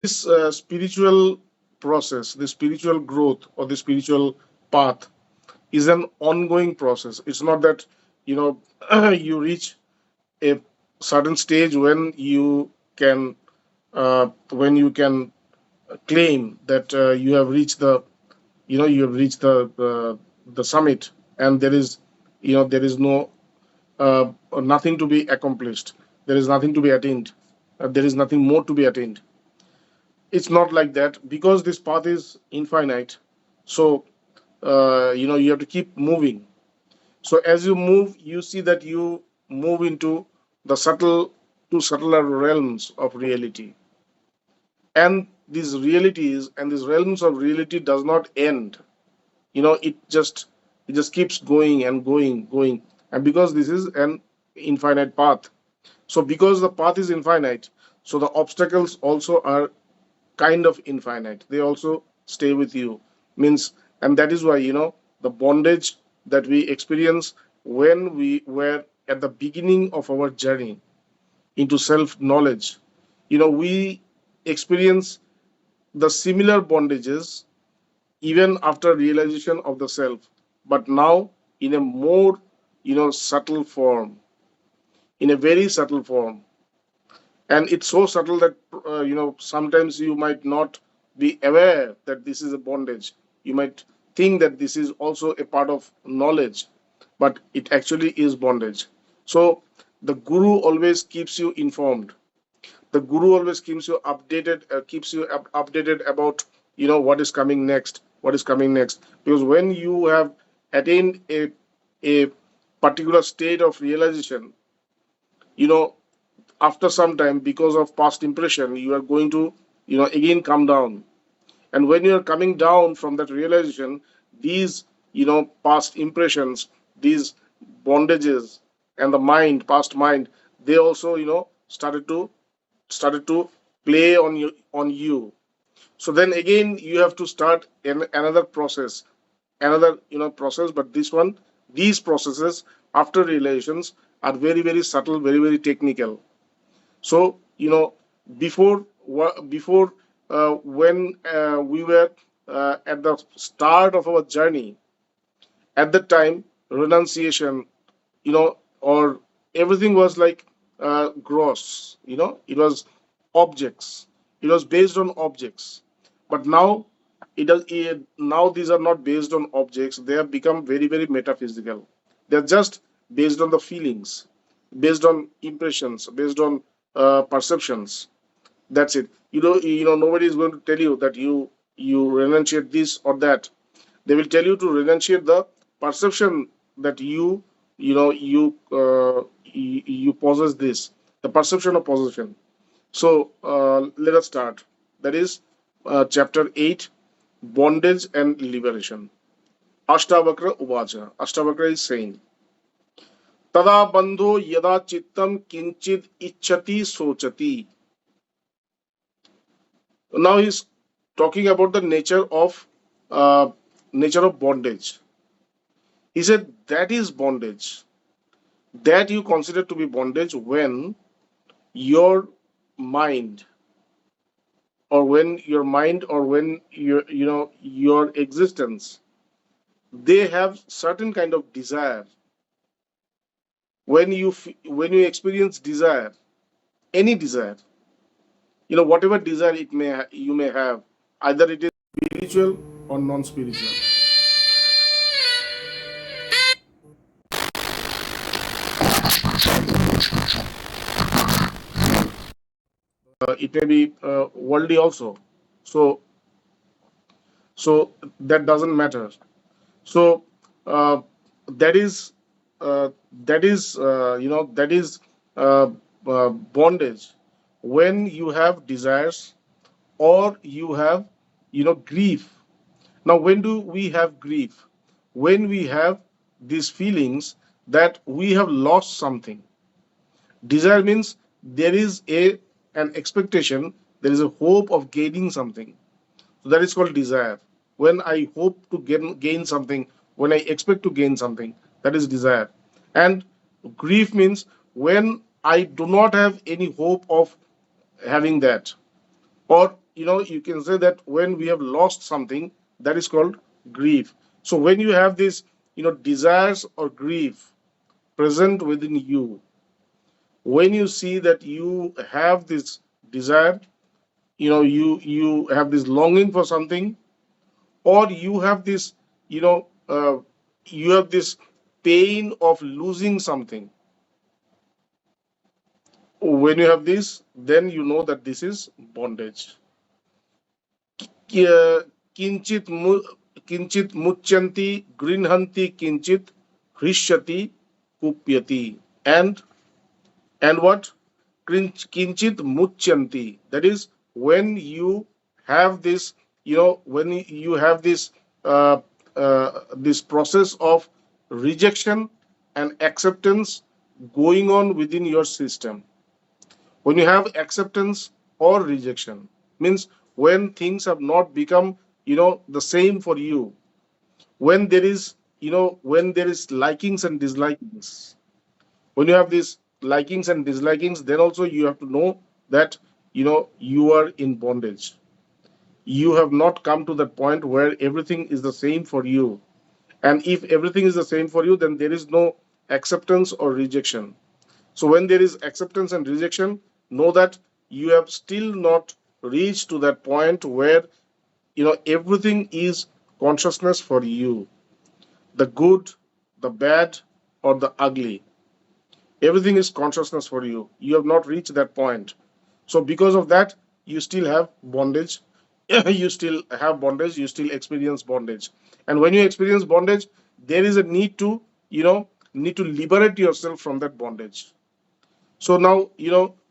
This spiritual process, the spiritual growth or the spiritual path is an ongoing process. It's not that, you know, you reach a certain stage when you can claim that you have reached the summit, and there is nothing to be accomplished. There is nothing to be attained. There is nothing more to be attained. It's not like that, because this path is infinite. So you have to keep moving. So as you move, you see that you move into the subtler realms of reality, and these realities and these realms of reality does not end. It just keeps going and going, and because this is an infinite path, so because the path is infinite, so the obstacles also are kind of infinite. They also stay with you, means. And that is why, the bondage that we experience when we were at the beginning of our journey into self knowledge, we experience the similar bondages even after realization of the self, but now in a more, subtle form, in a very subtle form. And it's so subtle that sometimes you might not be aware that this is a bondage. You might think that this is also a part of knowledge, but it actually is bondage. So the guru always keeps you informed. The guru always keeps you updated about what is coming next, what is coming next. Because when you have attained a particular state of realization, you know after some time, because of past impression, you are going to again come down. And when you are coming down from that realization, these past impressions, these bondages, and the past mind, they also started to play on you. So then again you have to start another process, another process. But these processes after realizations are very very subtle, very very technical. So before when we were at the start of our journey, at that time, renunciation, or everything was like gross. It was objects. It was based on objects. But now now these are not based on objects. They have become very very metaphysical. They're just based on the feelings, based on impressions, based on perceptions. That's it. Nobody is going to tell you that you renunciate this or that. They will tell you to renunciate the perception that you possess this, the perception of possession. So let us start. That is chapter 8, bondage and liberation. Astavakra Uvacha. Astavakra is saying, Tada bandho yada chittam kinchid ichchati sochati. Now he's talking about the nature of bondage. He said that is bondage, that you consider to be bondage when your mind when your existence, they have certain kind of desire. When you experience desire, any desire, whatever desire you may have, either it is spiritual or non-spiritual. It may be worldly also. So so that doesn't matter. So uh, that is that is bondage when you have desires, or you have grief. Now when do we have grief? When we have these feelings that we have lost something. Desire means there is an expectation, there is a hope of gaining something. So that is called desire. When I hope to gain something, when I expect to gain something, that is desire. And grief means when I do not have any hope of having that, or you can say that when we have lost something, that is called grief. So when you have this, desires or grief present within you, when you see that you have this desire, you have this longing for something, or you have this, you know you have this pain of losing something. When you have this, then you know that this is bondage. Ki- Kinchit kinchit mucyanti grinhanti kinchit hrishyati kupyati. And what? Kinchit mucyanti. That is, when you have this, when you have this process of rejection and acceptance going on within your system. When you have acceptance or rejection, means when things have not become, the same for you, when there is, when there is likings and dislikings, when you have these likings and dislikings, then also you have to know that, you are in bondage. You have not come to that point where everything is the same for you. And if everything is the same for you, then there is no acceptance or rejection. So when there is acceptance and rejection, know that you have still not reached to that point where, everything is consciousness for you. The good, the bad, or the ugly, everything is consciousness for you. You have not reached that point. So because of that, you still have bondage. You still have bondage, you still experience bondage. And when you experience bondage, there is a need to, liberate yourself from that bondage. So now,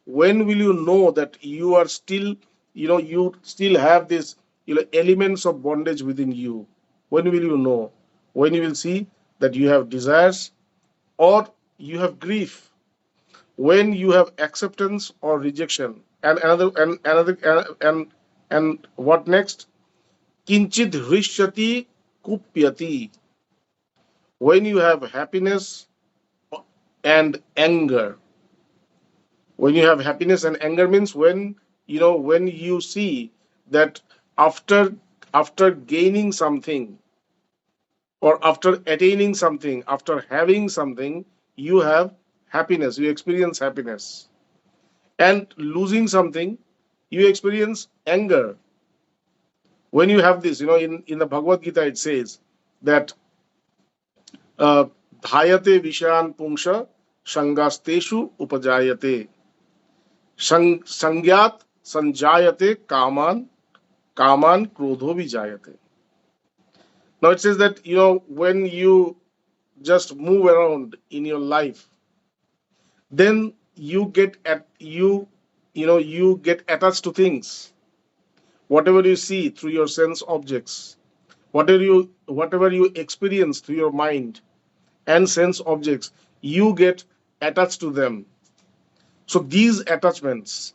when will you know that you are still, you still have this, elements of bondage within you? When will you know? When you will see that you have desires or you have grief, when you have acceptance or rejection. And what next? Kinchit hrishyati kupyati. When you have happiness and anger. When you have happiness and anger means when, when you see that after gaining something, or after attaining something, after having something, you have happiness, you experience happiness. And losing something, you experience anger. When you have this, in the Bhagavad Gita, it says that uh, dhayate vishan pungsha shangasteshu upajayate sangyat sanjayate kaman krodho vijayate. Now it says that, when you just move around in your life, then you get at you get attached to things. Whatever you see through your sense objects, whatever you experience through your mind and sense objects, you get attached to them. So these attachments,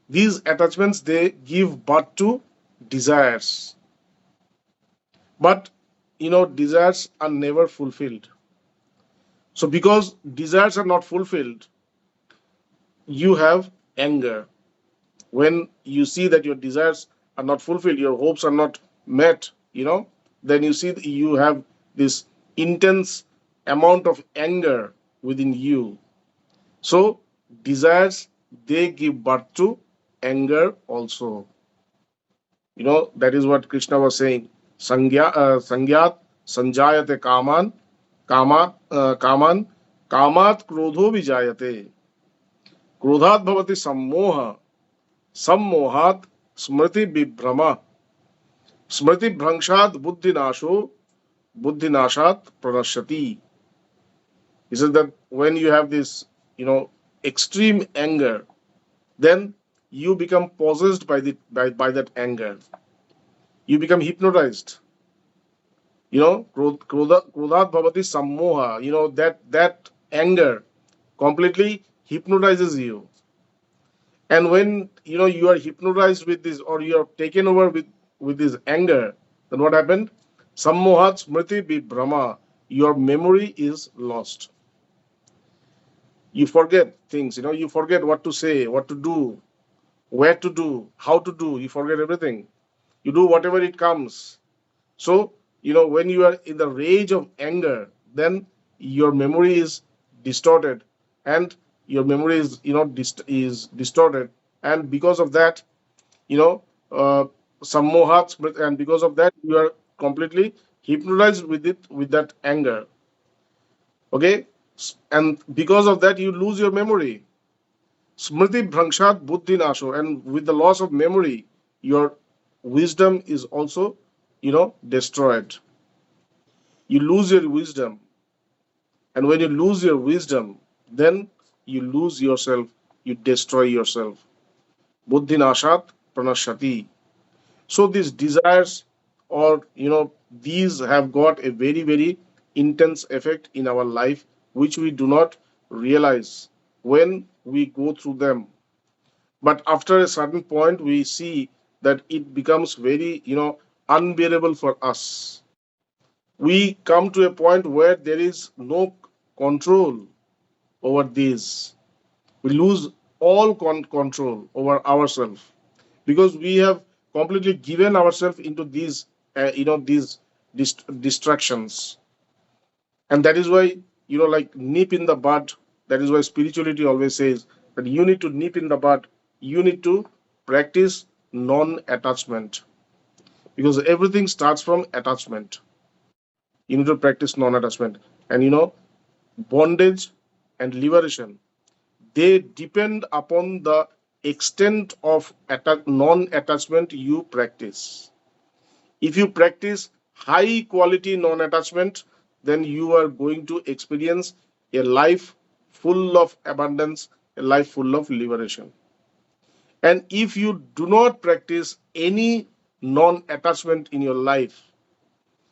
they give birth to desires. But desires are never fulfilled. So because desires are not fulfilled, you have anger. When you see that your desires are not fulfilled, your hopes are not met, then you see that you have this intense amount of anger within you. So desires, they give birth to anger also. That is what Krishna was saying. Sangyat sanjayate kaman kamat krodho vijayate क्रोधात भवति सम्मोह सम्मोहात स्मृति विभ्रम स्मृति भ्रंशात बुद्धिनाशो बुद्धिनाशात pranashyati. He says that when you have this, extreme anger, then you become possessed by that anger. You become hypnotized. Krodhat bhavati sammoha. That anger completely hypnotizes you. And when you are hypnotized with this, or you are taken over with this anger, then what happened? Sammohat smriti Brahma. Your memory is lost. You forget things. You forget what to say, what to do, where to do, how to do. You forget everything. You do whatever it comes. So, when you are in the rage of anger, then your memory is distorted, and your memory is, is distorted. And because of that, you know, uh, sammohat, and because of that, you are completely hypnotized with it, with that anger. Okay. And because of that, you lose your memory. Smriti Bhrangshat Buddhi Nasho, and with the loss of memory, your wisdom is also, destroyed. You lose your wisdom, and when you lose your wisdom, then you lose yourself, you destroy yourself. Buddhi Nashat Pranashati. So these desires, or these have got a very, very intense effect in our life, which we do not realize when we go through them. But after a certain point, we see that it becomes very, unbearable for us. We come to a point where there is no control over these. We lose all control over ourselves, because we have completely given ourselves into these, these distractions. And that is why, like nip in the bud. That is why spirituality always says that you need to nip in the bud. You need to practice non-attachment, because everything starts from attachment. You need to practice non-attachment, and bondage and liberation, they depend upon the extent of non-attachment you practice. If you practice high quality non attachment, then you are going to experience a life full of abundance, a life full of liberation. And if you do not practice any non attachment in your life,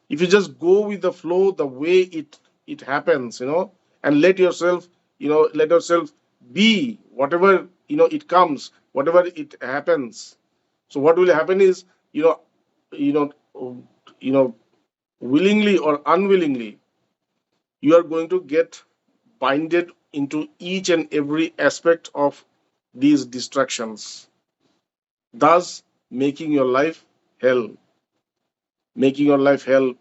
if you just go with the flow the way it happens, and let yourself be whatever it comes, whatever it happens. So what will happen is, you know you know you know willingly or unwillingly, you are going to get binded into each and every aspect of these distractions, thus making your life hell, making your life hell,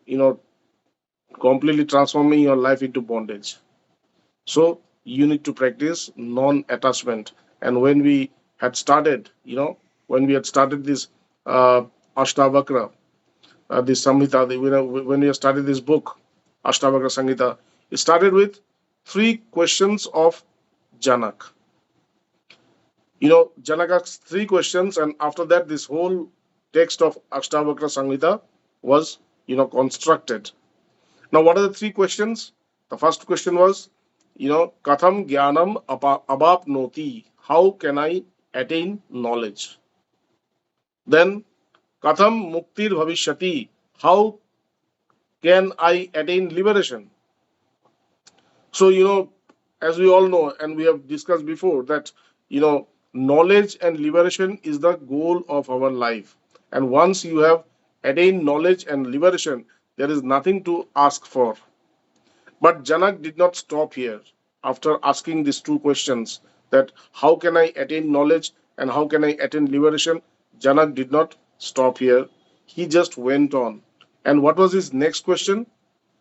completely transforming your life into bondage. So you need to practice non-attachment. And when we had started this Astavakra, this Samhita, when we had started this book, Astavakra Samhita, it started with three questions of Janak. Janak asked three questions, and after that, this whole text of Astavakra Samhita was, constructed. Now, what are the three questions? The first question was, Katham Gyanam Abapnoti? How can I attain knowledge? Then, Katham Muktir Bhavishyati? How can I attain liberation? So, as we all know, and we have discussed before, that, knowledge and liberation is the goal of our life. And once you have attained knowledge and liberation, there is nothing to ask for. But Janak did not stop here. After asking these two questions, that how can I attain knowledge and how can I attain liberation, Janak did not stop here. He just went on. And what was his next question?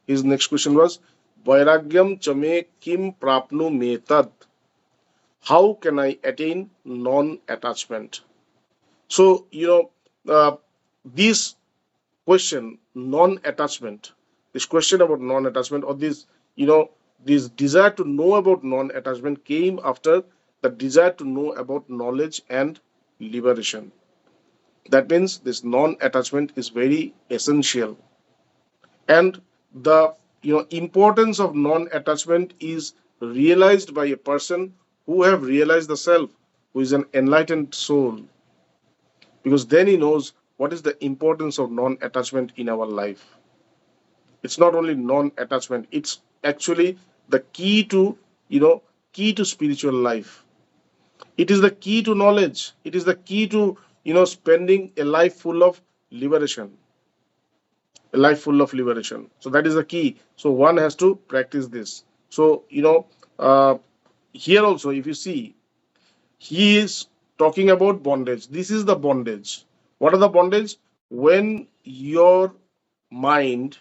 His next question was, Vairagyam chame kim prapnu metad? How can I attain non-attachment? So, this question, non-attachment, this question about non-attachment, or this desire to know about non-attachment came after the desire to know about knowledge and liberation. That means this non-attachment is very essential. And the importance of non-attachment is realized by a person who have realized the self, who is an enlightened soul, because then he knows what is the importance of non-attachment in our life. It's not only non-attachment, it's actually the key to, spiritual life. It is the key to knowledge. It is the key to, spending a life full of liberation, a life full of liberation. So that is the key. So one has to practice this. So, uh, here also, if you see, he is talking about bondage. This is the bondage. What are the bondage? When your mind,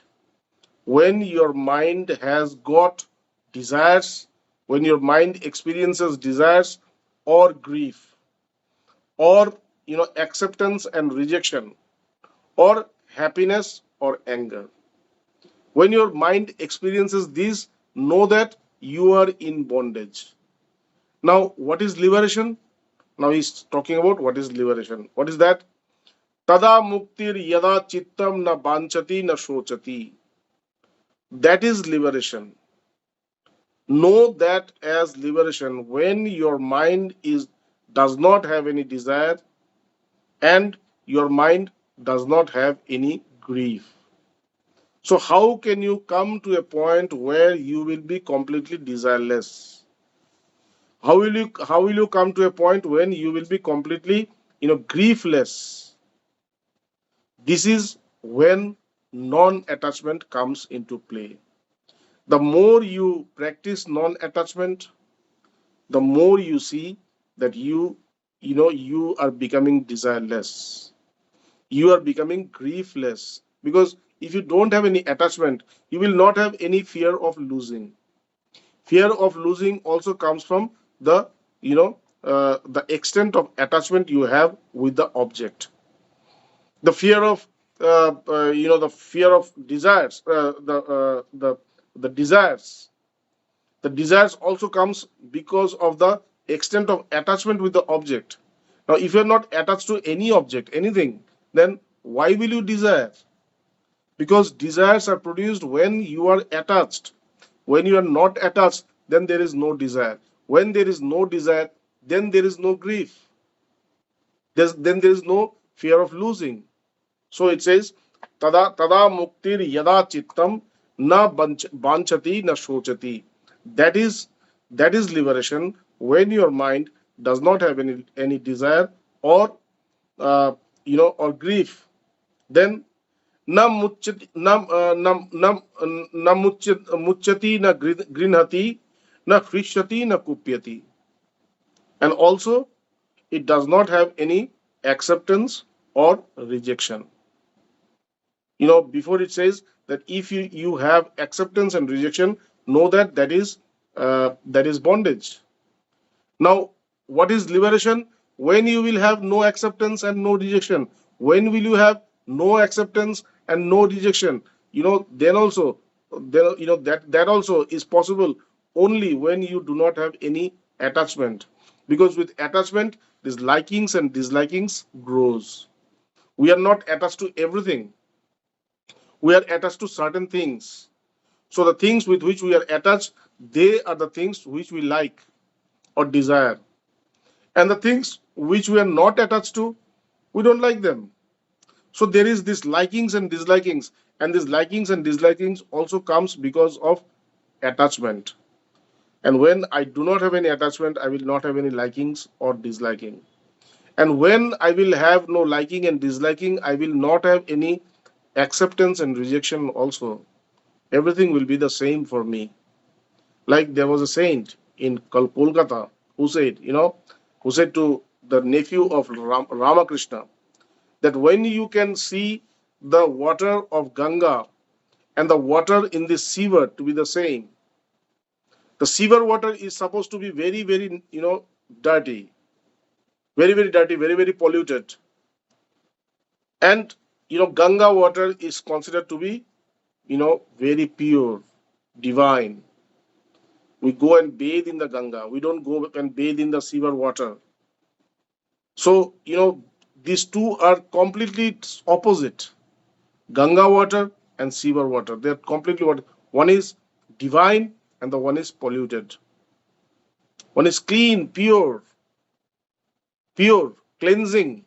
when your mind has got desires, when your mind experiences desires or grief, or acceptance and rejection, or happiness or anger. When your mind experiences this, know that you are in bondage. Now, what is liberation? Now he's talking about what is liberation. What is that? Tada muktir yada chittam na banchati na shochati. That is liberation. Know that as liberation when your mind is does not have any desire and your mind does not have any grief. So how can you come to a point where you will be completely desireless? How will you come to a point when you will be completely griefless? This is when non-attachment comes into play. The more you practice non-attachment, the more you see that you are becoming desireless. You are becoming griefless because if you don't have any attachment, you will not have any fear of losing. Fear of losing also comes from the extent of attachment you have with the object. The fear of the fear of desires, the desires. The desires also comes because of the extent of attachment with the object. Now, if you're not attached to any object, anything, then why will you desire? Because desires are produced when you are attached. When you are not attached, then there is no desire. When there is no desire, then there is no grief. Then there is no fear of losing. So it says, tada muktir yada chittam na banchati na shochati. That is liberation when your mind does not have any desire or or grief. Then na muchati muchati na grinhati na hrishati na kupyati. And also it does not have any acceptance or rejection. Before it says that if you have acceptance and rejection, know that that is bondage. Now, what is liberation? When you will have no acceptance and no rejection. When will you have no acceptance and no rejection? Then also, that also is possible only when you do not have any attachment. Because with attachment, these likings and dislikings grows. We are not attached to everything. We are attached to certain things. So the things with which we are attached, they are the things which we like or desire. And the things which we are not attached to, we don't like them. So there is this likings and dislikings, and these likings and dislikings also comes because of attachment. And when I do not have any attachment, I will not have any likings or disliking. And when I will have no liking and disliking, I will not have any acceptance and rejection also. Everything will be the same for me. Like there was a saint in Kolkata who said to the nephew of Ramakrishna that when you can see the water of Ganga and the water in the sewer to be the same, the sewer water is supposed to be very, very, dirty, very, very dirty, very, very polluted. And, Ganga water is considered to be, very pure, divine. We go and bathe in the Ganga. We don't go and bathe in the sewer water. So, these two are completely opposite. Ganga water and sewer water. They're completely what one is divine and the one is polluted. One is clean, pure, cleansing.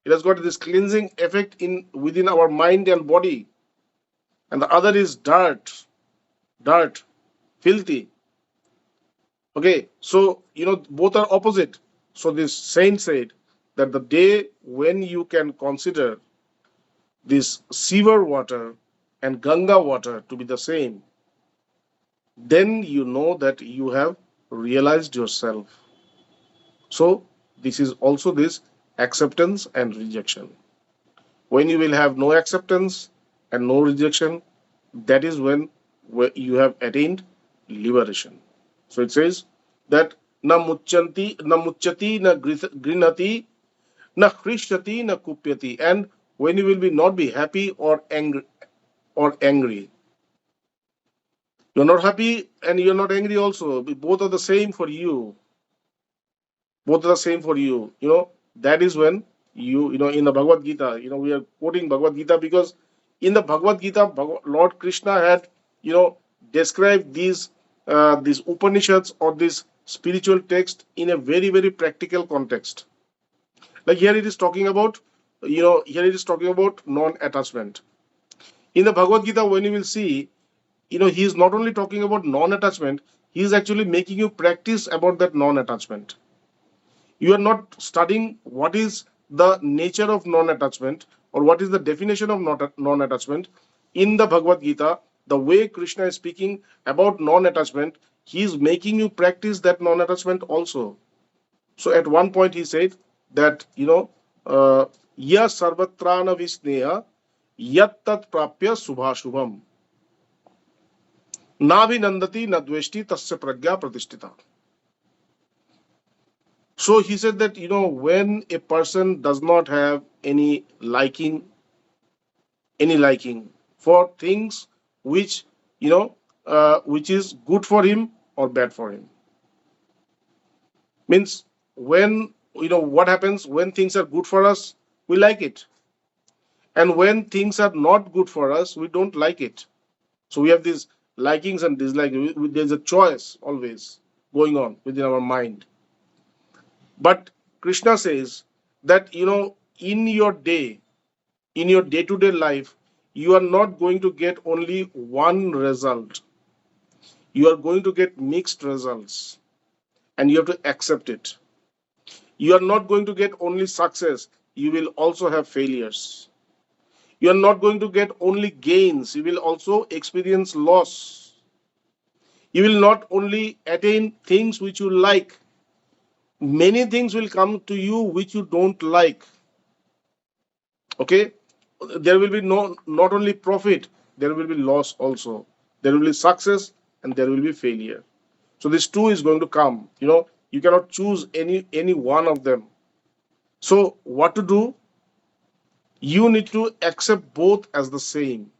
It has got this cleansing effect in within our mind and body. And the other is dirt, filthy. Okay, so both are opposite. So this saint said that the day when you can consider this sewer water and Ganga water to be the same, then you know that you have realized yourself. So this is also this acceptance and rejection. When you will have no acceptance and no rejection, that is when you have attained liberation. So it says that na mucchati na grinati na hrishyati na kupyati, and when you will be not be happy or angry. You're not happy and you're not angry also. Both are the same for you. Both are the same for you. That is when in the Bhagavad Gita, we are quoting Bhagavad Gita because in the Bhagavad Gita, Lord Krishna had, you know, described these Upanishads or this spiritual text in a very, very practical context. Like here it is talking about non-attachment. In the Bhagavad Gita, when you will see, he is not only talking about non-attachment, he is actually making you practice about that non-attachment. You are not studying what is the nature of non-attachment or what is the definition of non-attachment. In the Bhagavad Gita, the way Krishna is speaking about non-attachment, he is making you practice that non-attachment also. So at one point he said that, ya sarvatrana visneha yat tat prapya subhashubham navinandati nadveshti tasya pragya pratishtita. So he said that, when a person does not have any liking for things which, which is good for him or bad for him, means when, what happens when things are good for us, we like it. And when things are not good for us, we don't like it. So we have these likings and dislikes. There's a choice always going on within our mind. But Krishna says that, in your day, in your day to day life, you are not going to get only one result. You are going to get mixed results and you have to accept it. You are not going to get only success, you will also have failures. You are not going to get only gains, you will also experience loss. You will not only attain things which you like, many things will come to you which you don't like. Okay, there will be not only profit, there will be loss also. There will be success and there will be failure. So this two is going to come. You cannot choose any one of them. So what to do? You need to accept both as the same.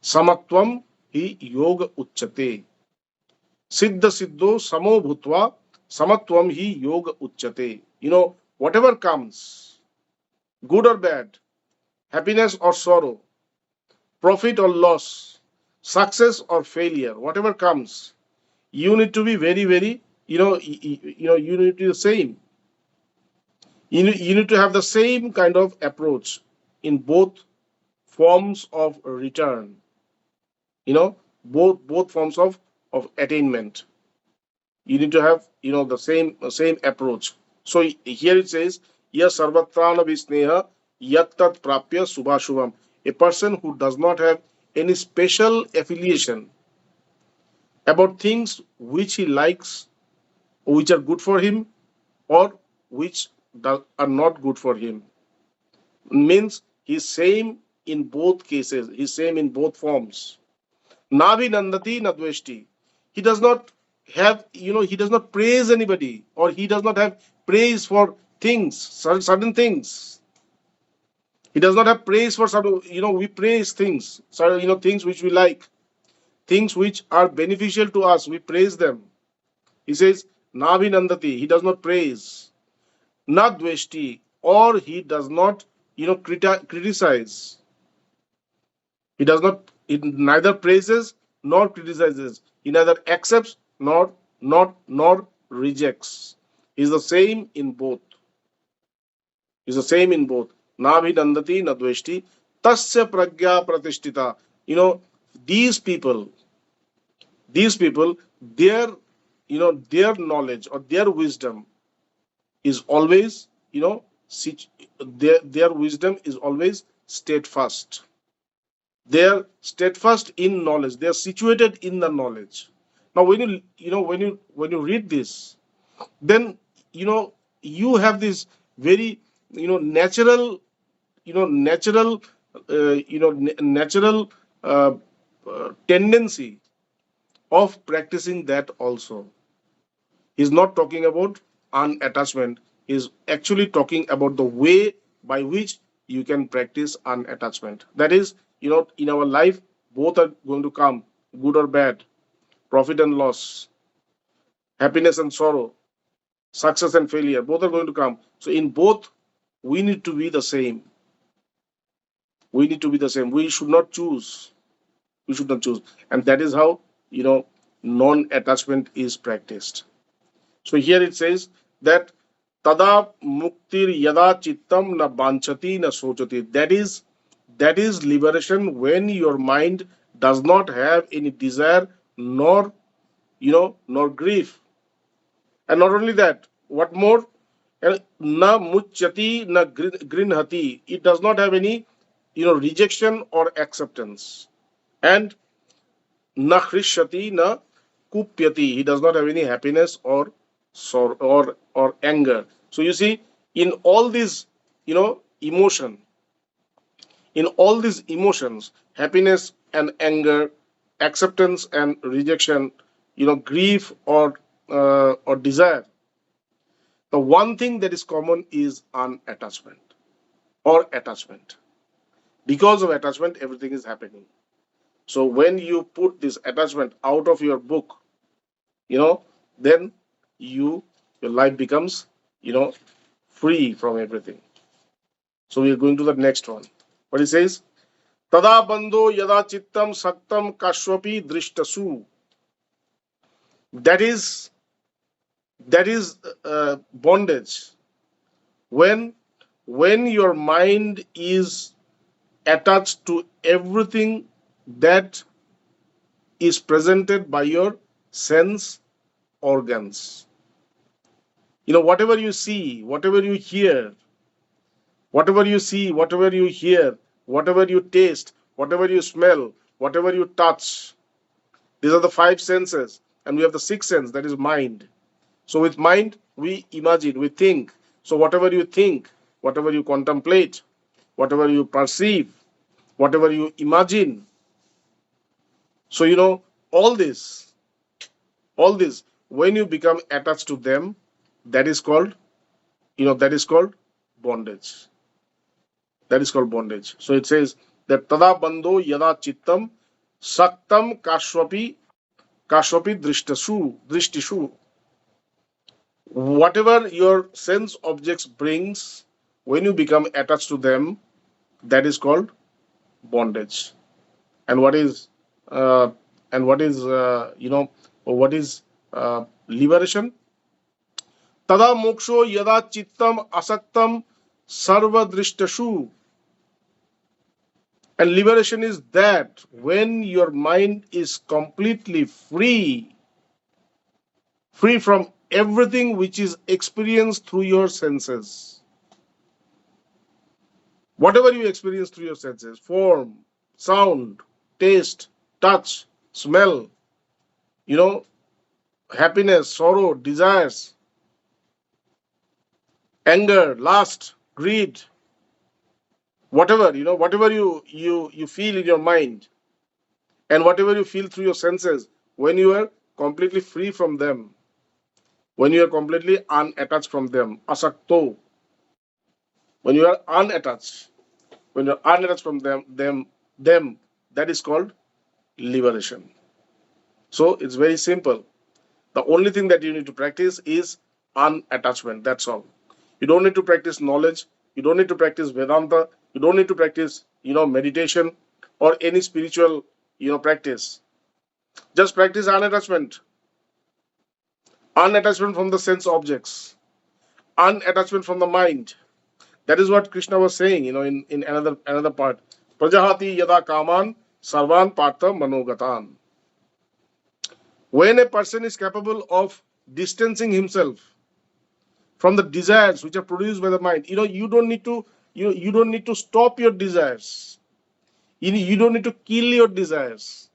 Samatvam hi yoga uchyate. Siddha siddho samo bhutva samatvam hi yoga uchyate. Whatever comes, good or bad, happiness or sorrow, profit or loss, success or failure, whatever comes, you need to be very, very, you need to be the same. You need to have the same kind of approach in both forms of return, both forms of attainment. You need to have, the same approach. So here it says, ya sarvatrana visneha yattat prapya subhashubham. A person who does not have any special affiliation about things which he likes, which are good for him, or which are not good for him, means he's same in both cases, he's same in both forms. Navi nandati nadveshti. He does not have, he does not praise anybody, or he does not have praise for things, certain things. He does not have praise for certain, we praise things, things which we like, things which are beneficial to us, we praise them. He says, Navi nandati, he does not praise. Nadveshti, or he does not, criticize. He does not, it neither praises nor criticizes. He neither accepts nor rejects. He is the same in both. He is the same in both. Nabhi nandati nadveshti tasya pragya pratishtita. These people, their, their knowledge or their wisdom is always, their wisdom is always steadfast. They are steadfast in knowledge. They are situated in the knowledge. Now, when you read this, then you have this very, natural, natural, natural tendency of practicing that also. He's not talking about unattachment. He's actually talking about the way by which you can practice unattachment. That is, in our life, both are going to come, good or bad, profit and loss, happiness and sorrow, success and failure, both are going to come. So in both, we need to be the same. We need to be the same. We should not choose. We should not choose. And that is how, non-attachment is practiced. So here it says that tada muktir yada chittam na banchati na sochati. That is liberation when your mind does not have any desire nor, nor grief. And not only that, what more? Na muchati na grinhati. It does not have any, rejection or acceptance. And na hrishati na kupyati. He does not have any happiness or sorrow or anger. So you see, in all these, emotion, in all these emotions, happiness and anger, acceptance and rejection, grief or desire, the one thing that is common is unattachment or attachment. Because of attachment, everything is happening. So when you put this attachment out of your book, then you your life becomes, free from everything. So we are going to the next one. What it says? Tada bando yada chittam saktam kashwapi drishtasu. That is bondage. When your mind is attached to everything that is presented by your sense organs. Whatever you see, whatever you hear, whatever you see, whatever you hear, whatever you taste, whatever you smell, whatever you touch, these are the five senses. And we have the sixth sense, that is mind. So with mind, we imagine, we think. So whatever you think, whatever you contemplate, whatever you perceive, whatever you imagine. So, all this, when you become attached to them, that is called, bondage. That is called bondage. So it says that tada bando yada chittam saktam kashwapi drishtishu. Whatever your sense objects brings, when you become attached to them, that is called bondage. And what is uh, what is liberation? Tada moksho yada chittam asaktam sarva drishtashu. And liberation is that when your mind is completely free from everything which is experienced through your senses. Whatever you experience through your senses, form, sound, taste, touch, smell, you know, happiness, sorrow, desires, anger, lust, greed, whatever, whatever you feel in your mind and whatever you feel through your senses, when you are completely free from them, when you are completely unattached from them, asakto, when you are unattached, when you're unattached from them, that is called liberation. So it's very simple. The only thing that you need to practice is unattachment. That's all. You don't need to practice knowledge. You don't need to practice Vedanta. You don't need to practice, meditation or any spiritual, practice. Just practice unattachment. Unattachment from the sense objects. Unattachment from the mind. That is what Krishna was saying, in another part. Prajahati yada kaman sarvan partha manogatan. When a person is capable of distancing himself from the desires which are produced by the mind, you don't need to stop your desires. You don't need to kill your desires.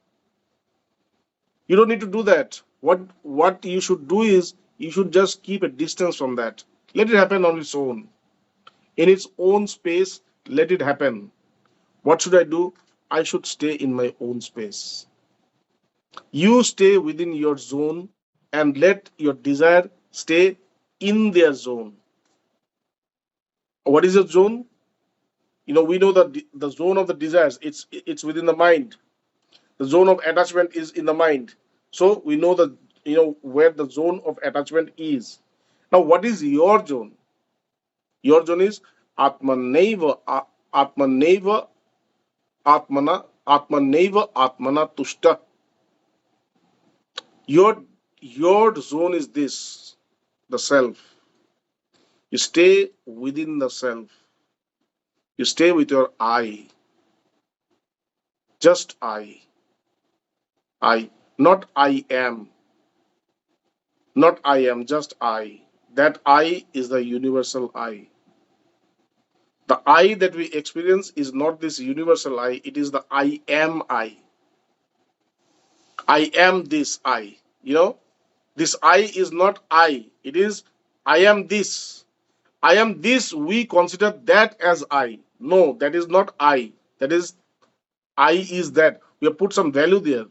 You don't need to do that. What you should do is you should just keep a distance from that. Let it happen on its own. In its own space, let it happen. What should I do? I should stay in my own space. You stay within your zone and let your desire stay in their zone. What is your zone? We know that the zone of the desires, it's within the mind. The zone of attachment is in the mind. So we know that where the zone of attachment is. Now, what is your zone? Your zone is Atmaneva, Atmaneva, Atmana, Atmaneva, Atmana Tushta. Your zone is this, the self. You stay within the self. You stay with your I, just I, not I am, not I am, just I. That I is the universal I. The I that we experience is not this universal I, it is the I am I. I am this I. This I is not I, it is I am this. I am this, we consider that as I. No, that is not I. That is I is that. We have put some value there.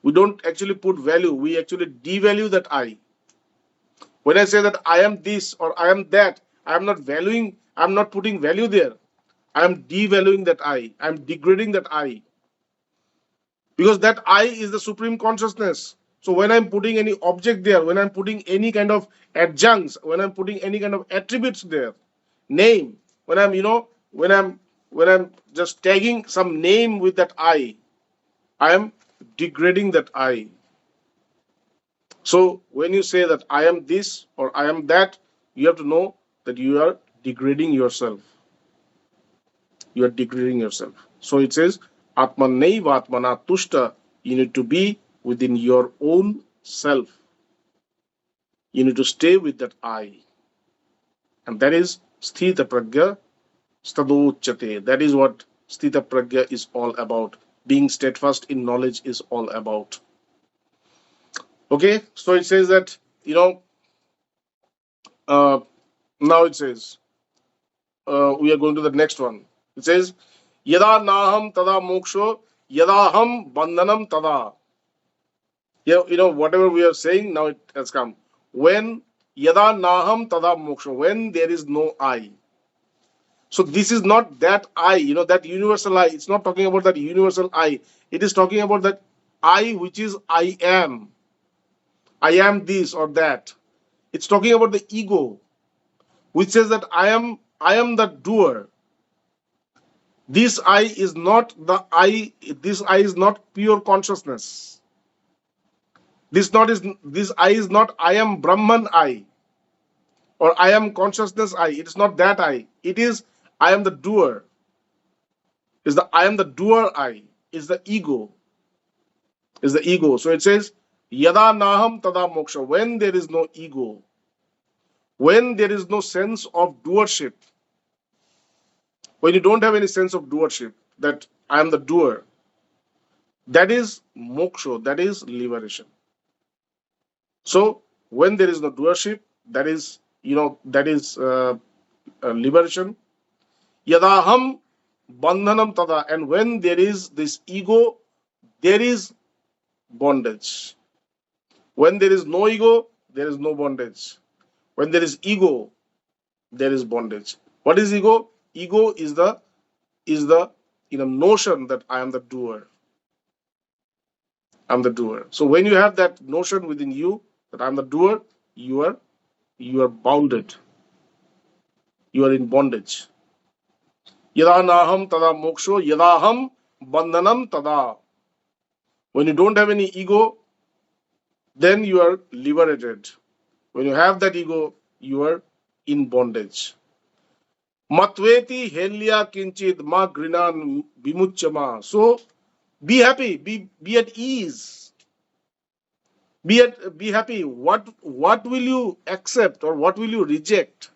We don't actually put value, we actually devalue that I. When I say that I am this or I am that, I am not valuing, I'm not putting value there. I am devaluing that I am degrading that I, because that I is the supreme consciousness. So when I'm putting any object there, when I'm putting any kind of adjuncts, when I'm putting any kind of attributes there, name, when I'm just tagging some name with that I am degrading that I. So when you say that I am this or I am that, you have to know that you are degrading yourself. You are degrading yourself. So it says, Atmanaiva Atmana Tushta. You need to be within your own self. You need to stay with that I. And that is Sthita Pragya Stadochate. That is what Sthita Pragya is all about. Being steadfast in knowledge is all about. Okay, so it says that, uh, now it says, we are going to the next one. It says, Yada Naham Tada Moksho, Yada Ham Bandhanam Tada. Whatever we are saying, now it has come. When Yada Naham Tada Moksho, when there is no I. So this is not that I, that universal I. It's not talking about that universal I. It is talking about that I which is I am. I am this or that. It's talking about the ego, which says that I am the doer. This I is not the I, this I is not pure consciousness. This I is not I am Brahman I or I am consciousness I. It is not that I. It is I am the doer. Is the I am the doer I. Is the ego. Is the ego. So it says Yada Naham Tada Moksha. When there is no ego, when there is no sense of doership, when you don't have any sense of doership, that I am the doer, that is moksha, that is liberation. So when there is no doership, that is liberation. Yadaham bandhanam tada, and when there is this ego, there is bondage. When there is no ego, there is no bondage. When there is ego, there is bondage. What is ego? Ego is the notion that I am the doer. I'm the doer. So when you have that notion within you that I'm the doer, you are bounded. You are in bondage. Yada naham tada moksho, yadaham bandhanam tada. When you don't have any ego, then you are liberated. When you have that ego, you are in bondage. Matveti helya kinchid ma grinan bimuchama. So be happy, be at ease. Be happy. What will you accept or what will you reject?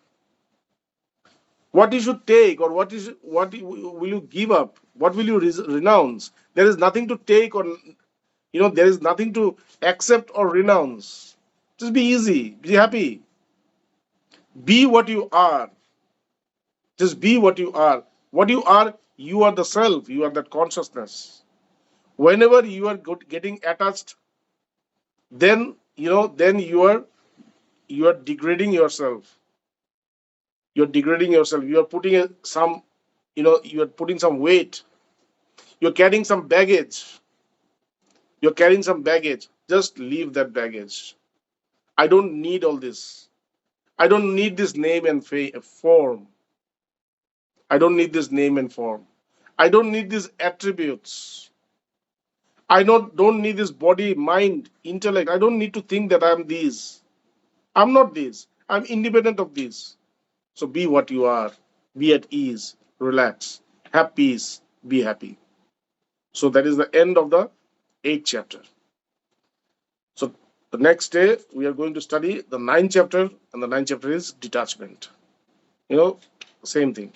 What you should take or what will you give up? What will you renounce? There is nothing to take or there is nothing to accept or renounce. Just be easy, be happy. Be what you are. Just be what you are. What you are the self. You are that consciousness. Whenever you are getting attached, then then you are degrading yourself. You're degrading yourself. You are putting some, you are putting some weight. You're carrying some baggage. You're carrying some baggage. Just leave that baggage. I don't need all this. I don't need this name and form. I don't need this name and form. I don't need these attributes. I don't need this body, mind, intellect. I don't need to think that I'm these. I'm not these. I'm independent of these. So be what you are. Be at ease. Relax. Have peace. Be happy. So that is the end of the eighth chapter. So the next day we are going to study the ninth chapter, and the ninth chapter is detachment. You know, same thing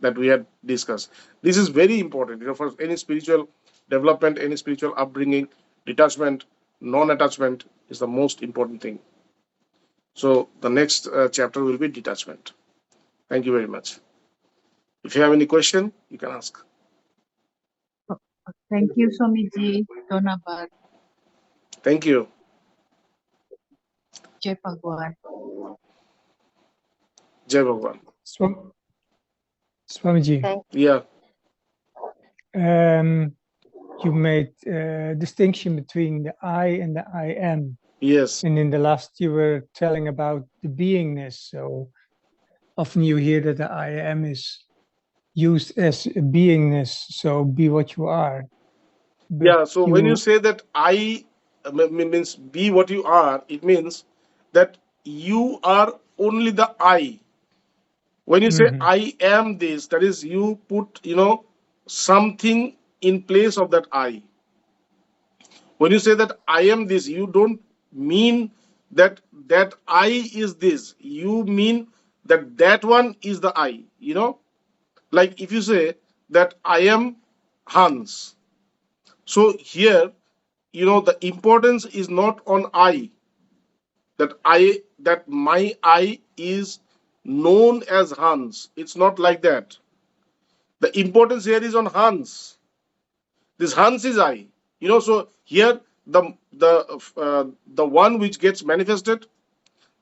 that we had discussed. This is very important, for any spiritual development, any spiritual upbringing. Detachment, non-attachment is the most important thing. So the next chapter will be detachment. Thank you very much. If you have any question, you can ask. Thank you, Swamiji. Dhonabad. Thank you. Jai Bhagwan. Jai Bhagwan. Swam- Swamiji, Yeah. you made distinction between the I and the I am. Yes. And in the last, you were telling about the beingness. So often you hear that the I am is used as a beingness. So be what you are. But Yeah. So when you say that I means be what you are, it means that you are only the I. When you say Mhm. I am this, that is, you put something in place of that I. When you say that I am this, you don't mean that I is this. You mean that one is the I. Like if you say that I am Hans. So here, the importance is not on I. That my I is known as Hans. It's not like that. The importance here is on Hans. This Hans is I. So here the one which gets manifested,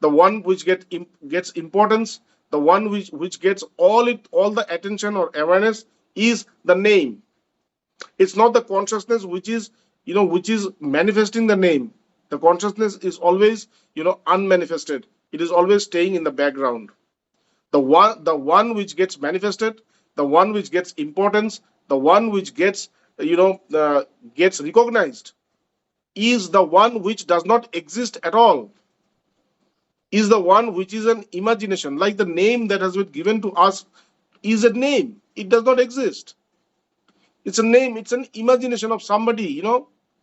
the one which gets importance, the one which gets all the attention or awareness is the name. It's not the consciousness which is manifesting the name. The consciousness is always unmanifested. It is always staying in the background. The one which gets manifested, the one which gets importance, the one which gets recognized is the one which does not exist at all, is the one which is an imagination. Like the name that has been given to us is a name. It does not exist. It's a name, it's an imagination of somebody.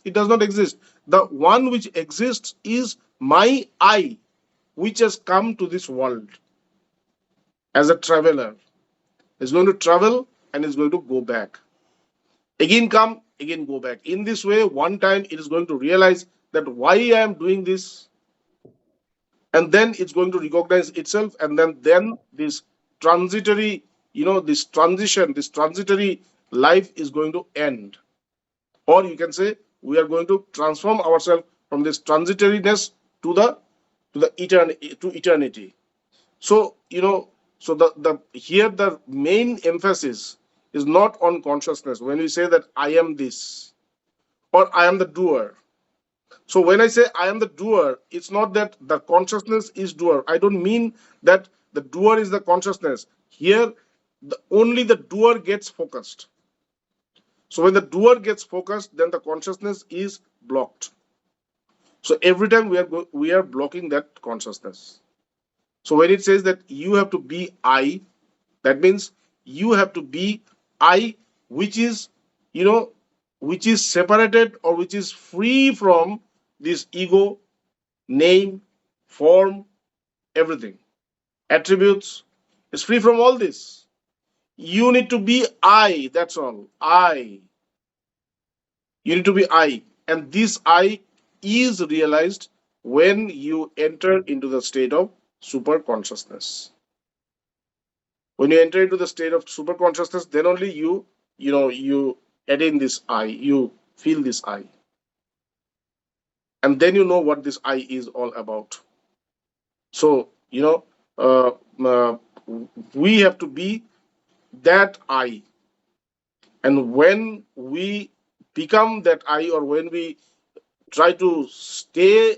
It does not exist. The one which exists is my I, which has come to this world as a traveler. It's going to travel and is going to go back. Again come, again go back. In this way, one time it is going to realize that why I am doing this, and then it's going to recognize itself, and then this transitory, this transition, this transitory life is going to end. Or you can say we are going to transform ourselves from this transitoriness to eternity. So the here the main emphasis is not on consciousness. When we say that I am this or I am the doer, so when I say I am the doer, it's not that the consciousness is doer. I don't mean that the doer is the consciousness. Here, only the doer gets focused. So when the doer gets focused, then the consciousness is blocked. So every time we are blocking that consciousness. So when it says that you have to be I, that means you have to be I, which is you know which is separated or which is free from this ego, name, form, everything, attributes. It's free from all this. You need to be I. That's all. I. You need to be I. And this I is realized when you enter into the state of super consciousness. When you enter into the state of super consciousness, then only you attain this I, you feel this I, and then you know what this I is all about. So uh, uh, we have to be that I, and when we become that I, or when we try to stay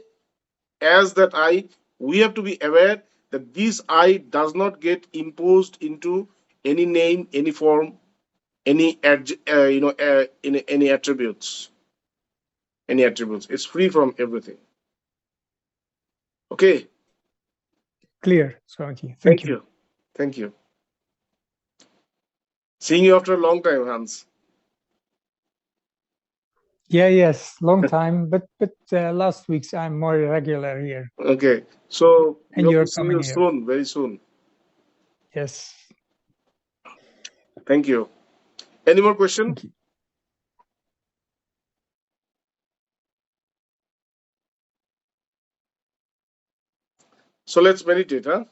as that I, we have to be aware that this I does not get imposed into any name, any form, any any attributes, any attributes. It's free from everything. Okay. Clear, Swamiji. Thank Thank you. you. Thank you. Seeing you after a long time, Hans. Yeah, yes, long time, but last weeks I'm more regular here. Okay. So we And hope you're to see coming you here. soon, very soon. Yes. Thank you. Any more question? Thank you. So let's meditate, huh?